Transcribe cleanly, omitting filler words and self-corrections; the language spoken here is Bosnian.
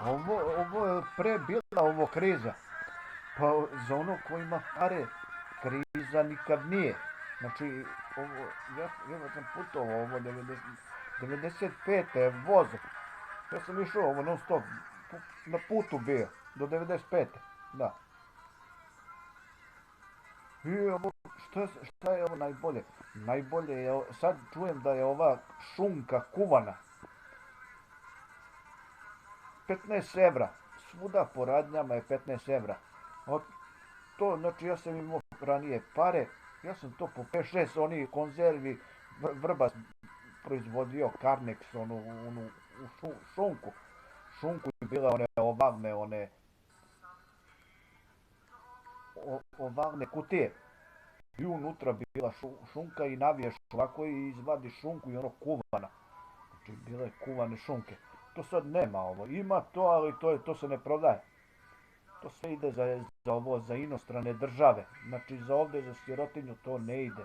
Ovo je pre bila ovo kriza. Pa za ono ko ima pare, kriza nikad nije. Znači, ovo, ja sam putovao ovo 95. vozom. Ja sam išao ovo non stop, na putu bio, do 95. Da. I ovo, šta je ovo najbolje? Najbolje je, sad čujem da je ova šunka kuvana, 15 evra. Svuda po radnjama je 15 evra. Od, to, znači ja sam imao ranije pare, ja sam to po 5-6 oni konzervi, Vrbas proizvodio Carnex, onu šunku. Šunku je bila one ovalne, ovalne kutije. I unutra bila šunka i naviješ ovako i izvadiš šunku i ono kuvana. Znači bile kuvane šunke. To sad nema ovo. Ima to, ali to se ne prodaje. To sve ide za inostrane države. Znači za ovdje za sirotinju to ne ide.